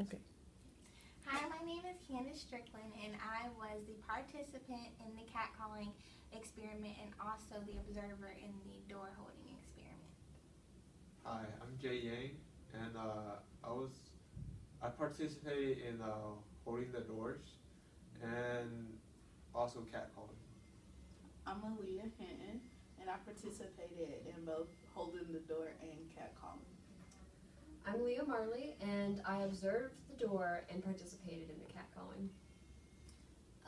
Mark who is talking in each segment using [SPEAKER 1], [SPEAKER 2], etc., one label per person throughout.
[SPEAKER 1] Okay.
[SPEAKER 2] Hi, my name is Candace Strickland, and I was the participant in the catcalling experiment and also the observer in the door holding experiment.
[SPEAKER 3] Hi, I'm Jay Yang, and I participated in holding the doors and also catcalling.
[SPEAKER 4] I'm Aaliyah Hinton, and I participated in both holding the door and catcalling.
[SPEAKER 1] I'm Leah Marley, and I observed the door and participated in the catcalling.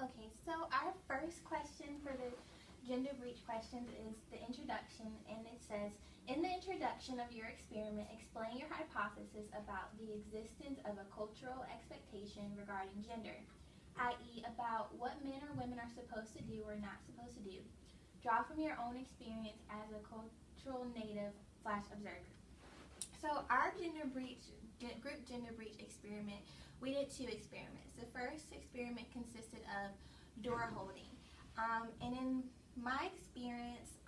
[SPEAKER 2] Okay, so our first question for the gender breach questions is the introduction, and it says, in the introduction of your experiment, explain your hypothesis about the existence of a cultural expectation regarding gender, i.e. about what men or women are supposed to do or not supposed to do. Draw from your own experience as a cultural native / observer. So our group gender breach experiment, we did 2 experiments. The first experiment consisted of door holding. And in my experience,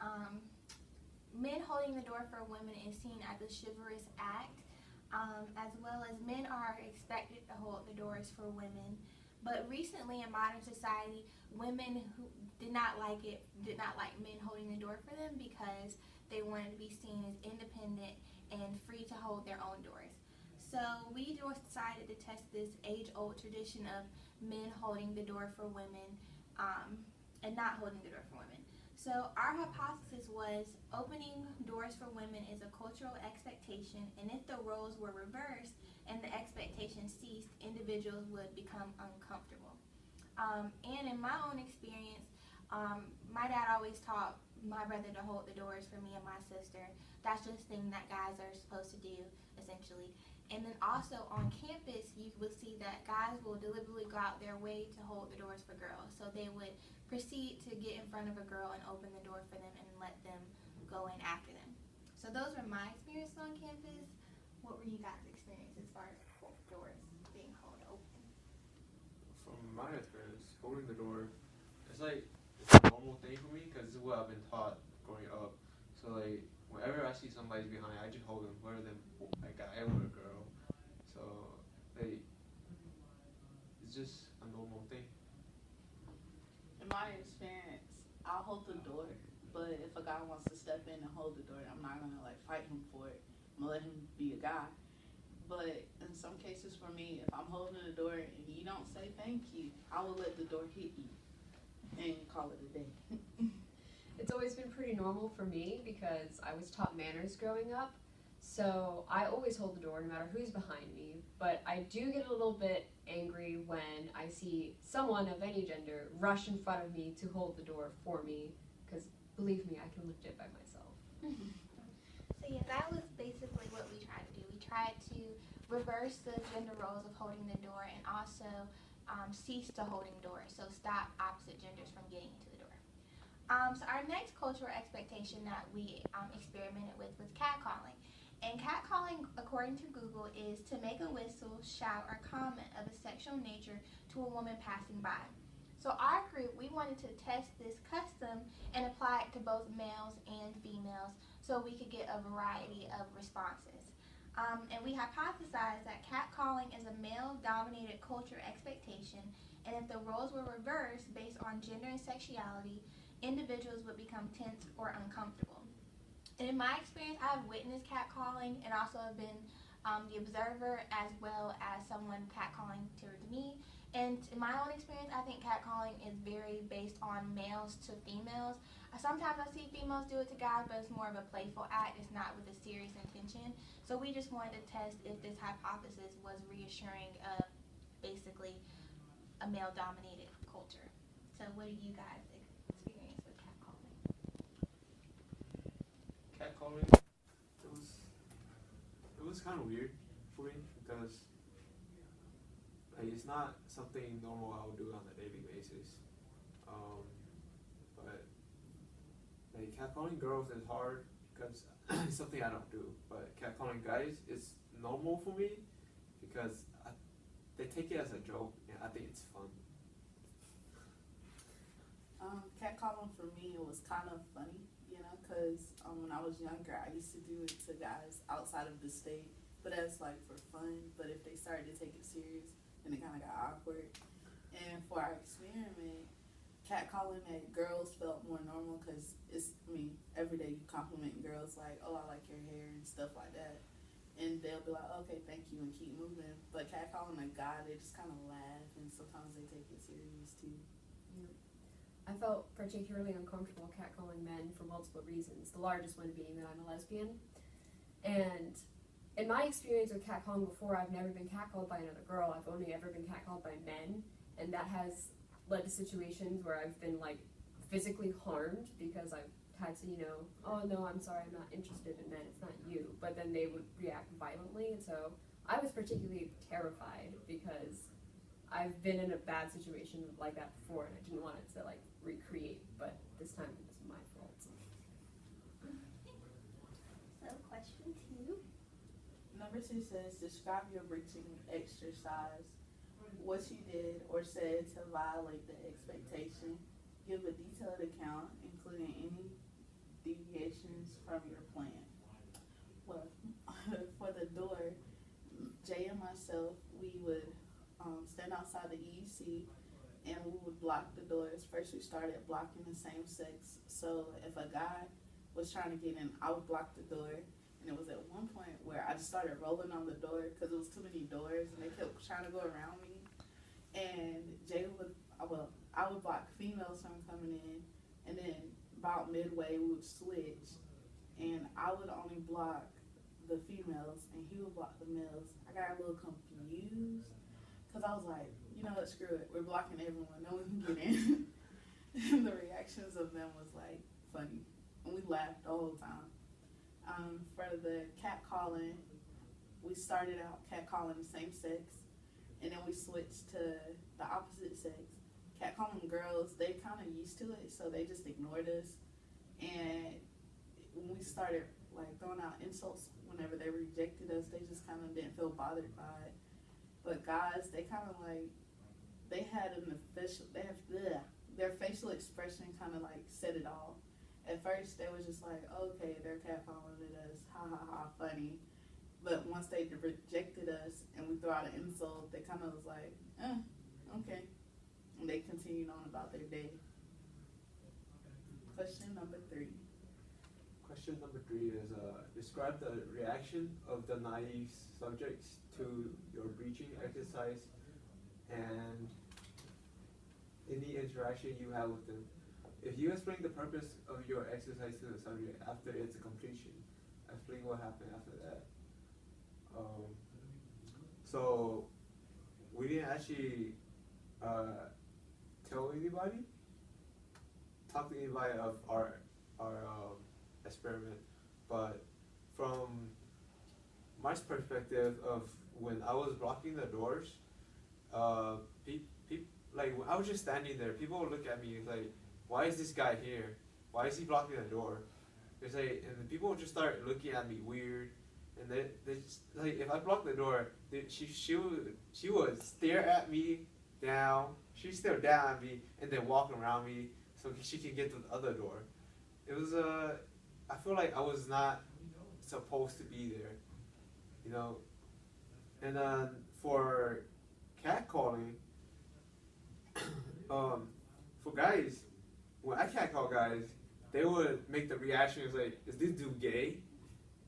[SPEAKER 2] men holding the door for women is seen as a chivalrous act, as well as men are expected to hold the doors for women. But recently in modern society, women who did not like men holding the door for them because they wanted to be seen as independent and free to hold their own doors. So we decided to test this age-old tradition of men holding the door for women and not holding the door for women. So our hypothesis was opening doors for women is a cultural expectation, and if the roles were reversed and the expectation ceased, individuals would become uncomfortable. And in my own experience, my dad always taught my brother to hold the doors for me and my sister. That's just a thing that guys are supposed to do, essentially. And then also on campus, you would see that guys will deliberately go out their way to hold the doors for girls. So they would proceed to get in front of a girl and open the door for them and let them go in after them. So those were my experiences on campus. What were you guys' experiences as far as doors being held open?
[SPEAKER 3] From my experience, holding the door, it's a normal thing for me because this is what I've been taught growing up. So whenever I see somebody's behind, I just hold them, whether them a guy or a girl. So it's just a normal thing.
[SPEAKER 4] In my experience, I'll hold the door, but if a guy wants to step in and hold the door, I'm not gonna fight him for it. I'm gonna let him be a guy. But in some cases for me, if I'm holding the door and you don't say thank you, I will let the door hit you and call it a day.
[SPEAKER 1] It's always been pretty normal for me because I was taught manners growing up. So I always hold the door no matter who's behind me, but I do get a little bit angry when I see someone of any gender rush in front of me to hold the door for me, because believe me, I can lift it by myself.
[SPEAKER 2] So yeah, that was basically what we tried to do. We tried to reverse the gender roles of holding the door and also cease to holding doors, so stop opposite genders from getting into the door. So our next cultural expectation that we experimented with was catcalling. And catcalling, according to Google, is to make a whistle, shout, or comment of a sexual nature to a woman passing by. So our group, we wanted to test this custom and apply it to both males and females so we could get a variety of responses. And we hypothesized that catcalling is a male-dominated culture expectation, and if the roles were reversed based on gender and sexuality, individuals would become tense or uncomfortable. And in my experience, I've witnessed catcalling and also have been the observer as well as someone catcalling towards me. And in my own experience, I think catcalling is very based on males to females. Sometimes I see females do it to guys, but it's more of a playful act. It's not with a serious intention. So we just wanted to test if this hypothesis was reassuring of basically a male-dominated culture. So what do you guys experience with catcalling?
[SPEAKER 3] Catcalling, it was kind of weird for me because it's not something normal I would do on a daily basis. But catcalling girls is hard because it's something I don't do. But catcalling guys is normal for me because they take it as a joke, and I think it's fun.
[SPEAKER 4] Catcalling for me, it was kind of funny, because when I was younger, I used to do it to guys outside of the state, but that's like for fun. But if they started to take it serious, then it kind of got awkward. And for our experiment, catcalling at girls felt more normal because every day you compliment girls like, oh, I like your hair and stuff like that. And they'll be like, okay, thank you, and keep moving. But catcalling a guy, they just kind of laugh, and sometimes they take it serious too.
[SPEAKER 1] Yeah. I felt particularly uncomfortable catcalling men for multiple reasons, the largest one being that I'm a lesbian. And in my experience with catcalling before, I've never been catcalled by another girl. I've only ever been catcalled by men, and that has led to situations where I've been like physically harmed because I've had to, oh no, I'm sorry, I'm not interested in men, it's not you. But then they would react violently, and so I was particularly terrified because I've been in a bad situation like that before, and I didn't want it to like recreate, but this time it was my fault.
[SPEAKER 2] So question 2.
[SPEAKER 4] Number 2 says, describe your breaching exercise. What you did or said to violate the expectation. Give a detailed account, including any deviations from your plan. Well, for the door, Jay and myself, we would stand outside the EEC and we would block the doors. First, we started blocking the same sex. So if a guy was trying to get in, I would block the door. And it was at one point where I just started rolling on the door because it was too many doors and they kept trying to go around me. And I would block females from coming in, and then about midway we would switch, and I would only block the females and he would block the males. I got a little confused because I was like, you know what, screw it, we're blocking everyone, no one can get in. And the reactions of them was like funny, and we laughed the whole time. For the catcalling, we started out catcalling the same sex, and then we switched to the opposite sex. Catcalling girls, they kind of used to it, so they just ignored us. And when we started like throwing out insults whenever they rejected us, they just kind of didn't feel bothered by it. But guys, they kind of like, they had an official, their facial expression kind of like said it all. At first, they was just like, okay, they're catcalling at us, ha ha ha, funny. But once they rejected us and we threw out an insult, they kind of was like, okay. And they continued on about their day. Question number 3.
[SPEAKER 3] Question number 3 is, describe the reaction of the naive subjects to your breaching exercise and any interaction you have with them. If you explain the purpose of your exercise to the subject after its completion, explain what happened after that. So we didn't actually tell anybody, talk to anybody of our experiment, but from my perspective of when I was blocking the doors, like when I was just standing there, people would look at me like, why is this guy here? Why is he blocking the door? It's like, and the people would just start looking at me weird, and they just, like, if I blocked the door, she would stare at me down. She'd stare down at me and then walk around me so she can get to the other door. It was I feel like I was not supposed to be there, And then for catcalling, for guys, when I catcall guys, they would make the reactions like, is this dude gay?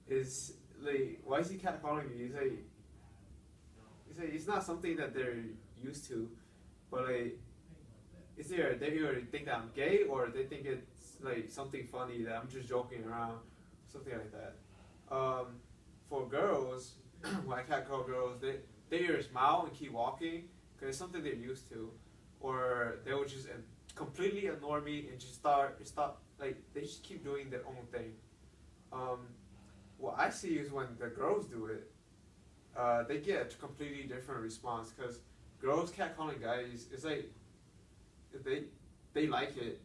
[SPEAKER 3] Is like, why is he catcalling me? He's like, it's not something that they're used to, but like, they either think that I'm gay or they think it's like something funny that I'm just joking around, something like that. For girls, when I catcall girls, they either smile and keep walking because it's something they're used to, or they would just completely ignore me and just stop, like they just keep doing their own thing. What I see is when the girls do it, they get a completely different response because girls catcalling guys, it's like they like it.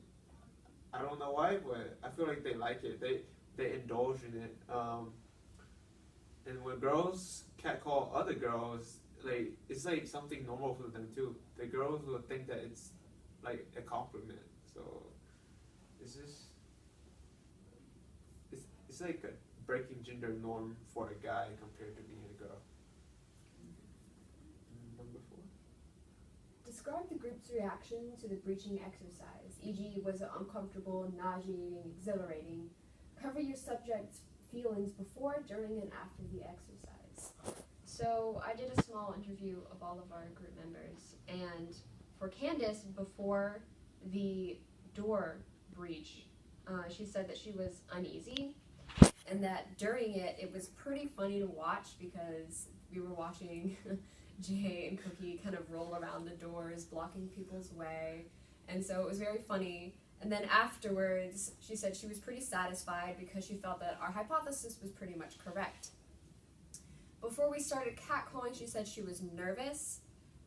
[SPEAKER 3] I don't know why, but I feel like they like it. They indulge in it. And when girls catcall other girls, like it's like something normal for them too. The girls will think that it's like a compliment. So it's like a breaking gender norm for a guy compared to being a girl.
[SPEAKER 1] describe the group's reaction to the breaching exercise, e.g. was it uncomfortable, nauseating, exhilarating? Cover your subject's feelings before, during, and after the exercise. So I did a small interview of all of our group members, and for Candace, before the door breach, she said that she was uneasy, and that during it, it was pretty funny to watch because we were watching Jay and Cookie kind of roll around the doors, blocking people's way, and so it was very funny. And then afterwards, she said she was pretty satisfied because she felt that our hypothesis was pretty much correct. Before we started catcalling, she said she was nervous,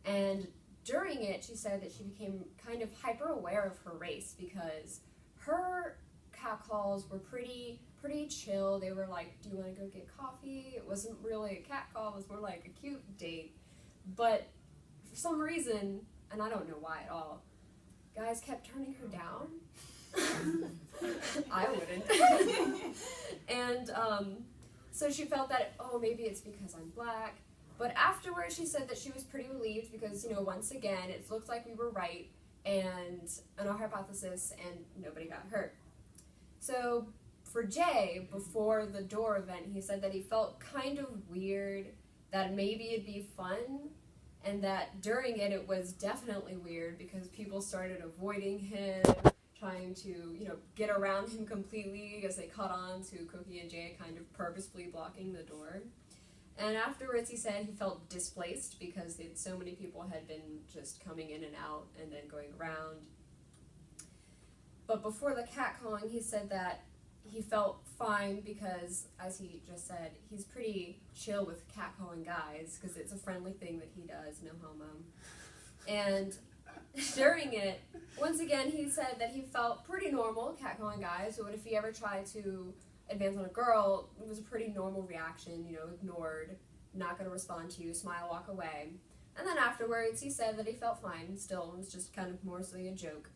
[SPEAKER 1] and during it, she said that she became kind of hyper aware of her race because her catcalls were pretty chill. They were like, do you want to go get coffee? It wasn't really a catcall, it was more like a cute date. But for some reason, and I don't know why at all, guys kept turning her down. I wouldn't. And so she felt that, oh, maybe it's because I'm black. But afterwards, she said that she was pretty relieved because, once again, it looked like we were right and in our hypothesis, and nobody got hurt. So for Jay, before the door event, he said that he felt kind of weird, that maybe it'd be fun, and that during it, it was definitely weird because people started avoiding him, trying to, get around him completely as they caught on to Cookie and Jay kind of purposefully blocking the door. And afterwards, he said he felt displaced because so many people had been just coming in and out and then going around. But before the catcalling, he said that he felt fine because, as he just said, he's pretty chill with catcalling guys because it's a friendly thing that he does, no homo. And during it, once again, he said that he felt pretty normal catcalling guys. So if he ever tried to advance on a girl, it was a pretty normal reaction, ignored, not going to respond to you, smile, walk away. And then afterwards, he said that he felt fine still. It was just kind of more so a joke.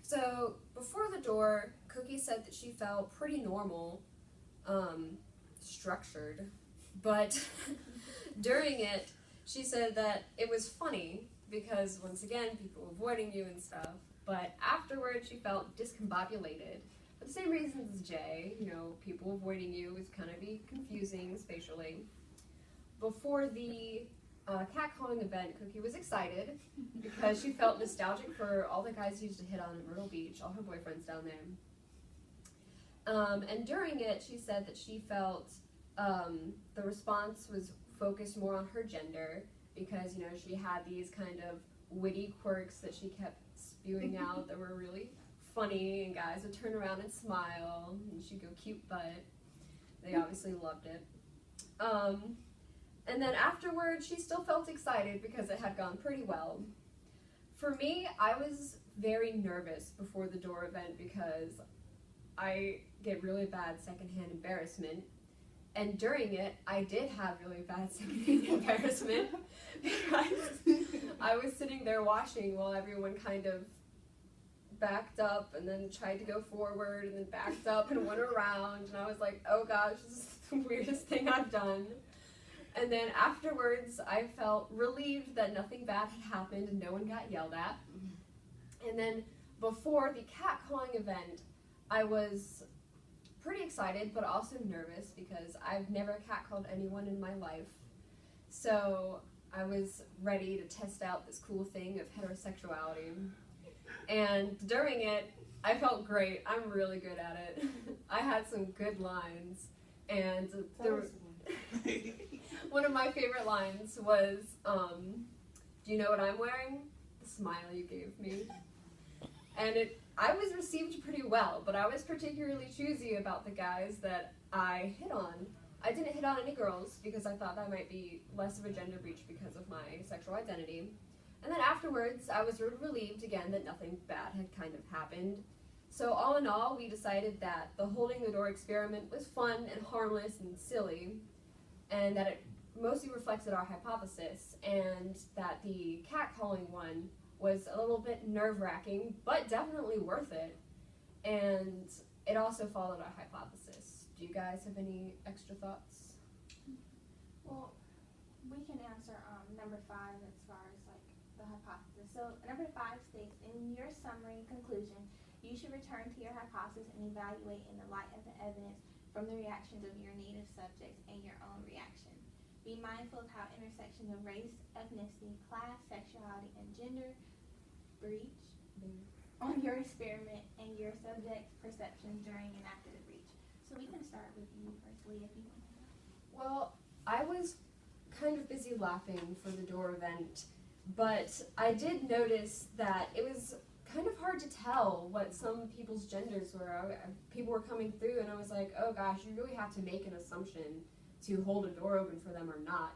[SPEAKER 1] So before the door, Cookie said that she felt pretty normal, structured, but during it, she said that it was funny because, once again, people avoiding you and stuff, but afterwards she felt discombobulated. For the same reasons as Jay, people avoiding you is kind of be confusing spatially. Before the catcalling event, Cookie was excited because she felt nostalgic for all the guys she used to hit on in Myrtle Beach, all her boyfriends down there. And during it, she said that she felt the response was focused more on her gender because, she had these kind of witty quirks that she kept spewing out that were really funny, and guys would turn around and smile, and she'd go cute butt. They obviously loved it. And then afterwards, she still felt excited because it had gone pretty well. For me, I was very nervous before the door event because I get really bad secondhand embarrassment. And during it, I did have really bad secondhand embarrassment because I was sitting there watching while everyone kind of backed up and then tried to go forward and then backed up and went around. And I was like, oh gosh, this is the weirdest thing I've done. And then afterwards, I felt relieved that nothing bad had happened and no one got yelled at. And then before the catcalling event, I was pretty excited but also nervous because I've never catcalled anyone in my life. So I was ready to test out this cool thing of heterosexuality. And during it, I felt great. I'm really good at it. I had some good lines. And one of my favorite lines was, do you know what I'm wearing? The smile you gave me. And I was received pretty well, but I was particularly choosy about the guys that I hit on. I didn't hit on any girls because I thought that might be less of a gender breach because of my sexual identity. And then afterwards, I was relieved again that nothing bad had kind of happened. So all in all, we decided that the holding the door experiment was fun and harmless and silly, and that it mostly reflected our hypothesis, and that the catcalling one was a little bit nerve-wracking, but definitely worth it. And it also followed our hypothesis. Do you guys have any extra thoughts?
[SPEAKER 2] Well, we can answer number 5 as far as like the hypothesis. So number 5 states, in your summary conclusion, you should return to your hypothesis and evaluate in the light of the evidence from the reactions of your native subjects and your own reaction. Be mindful of how intersections of race, ethnicity, class, sexuality, and gender breach on your experiment and your subject's perceptions during and after the breach. So we can start with you first, Leah, if you want to.
[SPEAKER 1] Well, I was kind of busy laughing for the door event, but I did notice that it was kind of hard to tell what some people's genders were. People were coming through and I was like, oh gosh, you really have to make an assumption to hold a door open for them or not.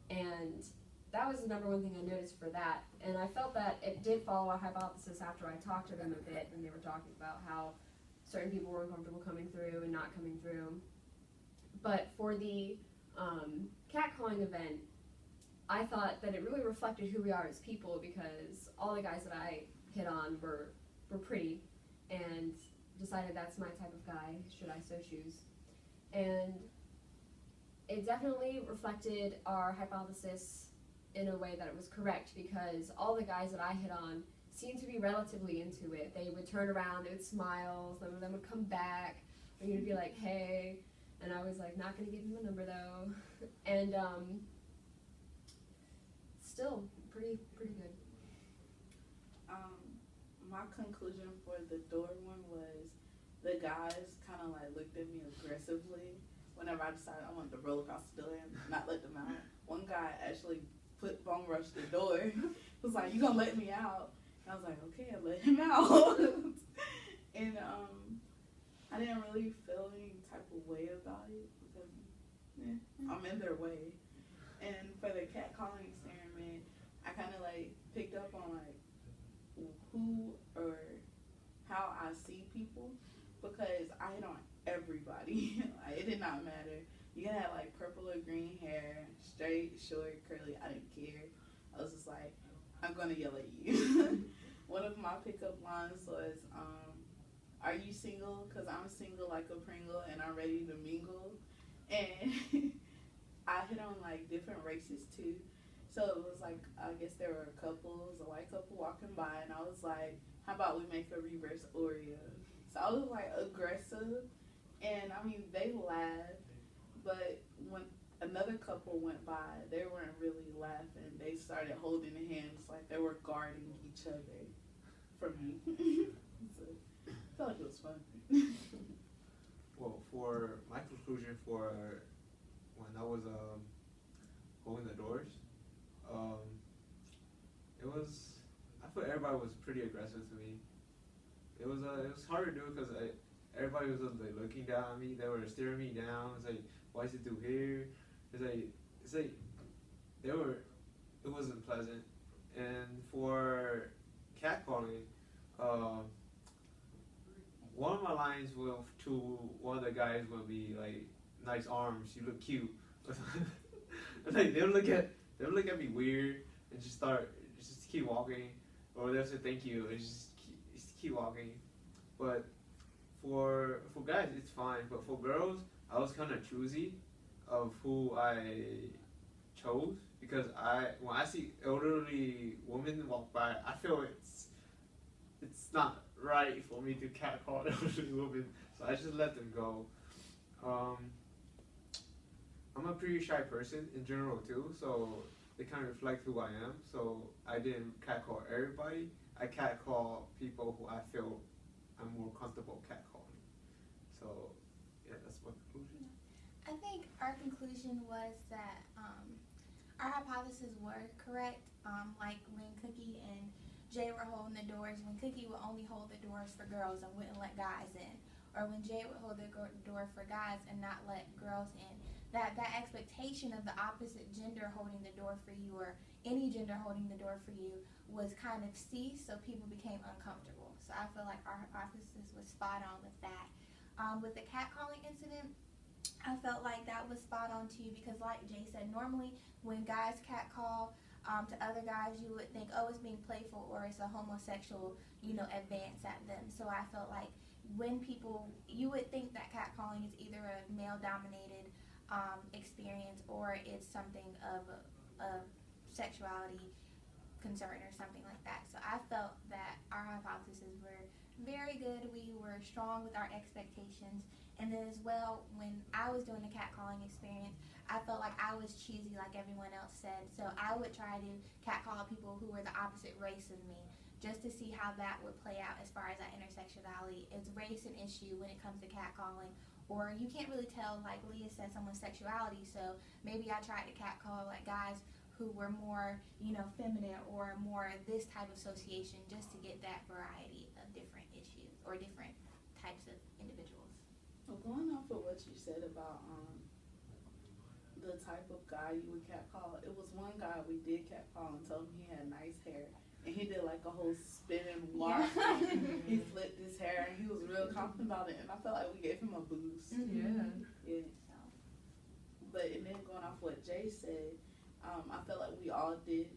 [SPEAKER 1] And that was the number one thing I noticed for that. And I felt that it did follow a hypothesis after I talked to them a bit and they were talking about how certain people were uncomfortable coming through and not coming through. But for the catcalling event, I thought that it really reflected who we are as people because all the guys that I hit on were pretty and decided that's my type of guy, should I so choose. And it definitely reflected our hypothesis in a way that it was correct because all the guys that I hit on seemed to be relatively into it. They would turn around, they would smile, some of them would come back, or you'd be like, hey, and I was like, not gonna give him a number though. And still pretty good.
[SPEAKER 4] My conclusion for the door one was the guys kind of like looked at me aggressively whenever I decided I wanted to roll across the door and not let them out. One guy actually bum rushed the door. Was like, you gonna let me out? And I was like, okay, I let him out. And I didn't really feel any type of way about it because I'm in their way. And for the catcalling experiment, I kind of like picked up on like who or how I see people because I hit on everybody. Like, it did not matter. You can have like purple or green hair, straight, short, curly. I didn't care. I was just like, I'm gonna yell at you. One of my pickup lines was, are you single? Because I'm single like a Pringle and I'm ready to mingle. And I hit on like different races too. So it was like, I guess there were couples, a white couple walking by, and I was like, how about we make a reverse Oreo? So I was like aggressive, and I mean, they laughed, but when another couple went by, they weren't really laughing. They started holding hands like they were guarding each other from me. So I felt like it was fun.
[SPEAKER 3] Well, for my conclusion for when I was holding the doors, it was, I thought everybody was pretty aggressive to me. It was hard to do because everybody was like looking down at me. They were staring me down. It's like, why is it through here? It's like it wasn't pleasant. And for catcalling, one of my lines to one of the guys will be like, nice arms, you look cute. Like they'll look at me weird and just keep walking, or they'll say thank you and just keep walking. But for guys it's fine, but for girls I was kind of choosy of who I chose because when I see elderly women walk by, I feel it's not right for me to catcall elderly women, so I just let them go. I'm a pretty shy person in general too, so it kind of reflects who I am. So I didn't catcall everybody. I catcall people who I feel I'm more comfortable catcalling. So yeah, that's my conclusion.
[SPEAKER 2] I think our conclusion was that our hypotheses were correct. Like when Cookie and Jay were holding the doors, when Cookie would only hold the doors for girls and wouldn't let guys in, or when Jay would hold the door for guys and not let girls in. That expectation of the opposite gender holding the door for you, or any gender holding the door for you, was kind of ceased, so people became uncomfortable. So I feel like our hypothesis was spot on with that. With the catcalling incident, I felt like that was spot on too, because like Jay said, normally when guys catcall to other guys, you would think, oh, it's being playful or it's a homosexual, advance at them. So I felt like when you would think that catcalling is either a male-dominated experience or it's something of sexuality concern or something like that. So I felt that our hypotheses were very good. We were strong with our expectations. And then as well, when I was doing the catcalling experience, I felt like I was cheesy like everyone else said. So I would try to catcall people who were the opposite race of me just to see how that would play out as far as that intersectionality. Is race an issue when it comes to catcalling? Or you can't really tell, like Leah said, someone's sexuality. So maybe I tried to catcall like guys who were more, feminine or more this type of association just to get that variety of different issues or different types of individuals.
[SPEAKER 4] Well, going off of what you said about the type of guy you would catcall, it was one guy we did catcall and told him he had nice hair. And he did like a whole spin and walk. Yeah. He flipped his hair and he was real confident about it. And I felt like we gave him a boost.
[SPEAKER 1] Mm-hmm.
[SPEAKER 4] Yeah. But and then going off what Jay said, I felt like we all did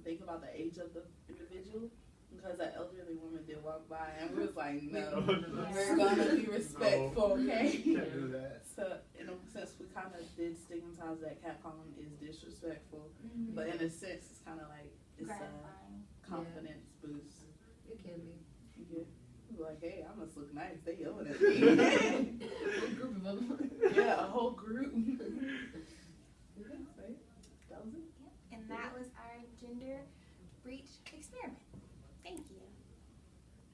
[SPEAKER 4] think about the age of the individual, because that elderly woman did walk by and we was like, no, we're gonna be respectful, okay?
[SPEAKER 3] Can't do that.
[SPEAKER 4] So in a sense, we kind of did stigmatize that catcalling is disrespectful, but in a sense, it's kind of like it's a confidence boost.
[SPEAKER 1] It can be.
[SPEAKER 4] Yeah. Like, hey, I must look nice. They yelling at me.
[SPEAKER 1] A group of them.
[SPEAKER 4] Yeah, a whole group.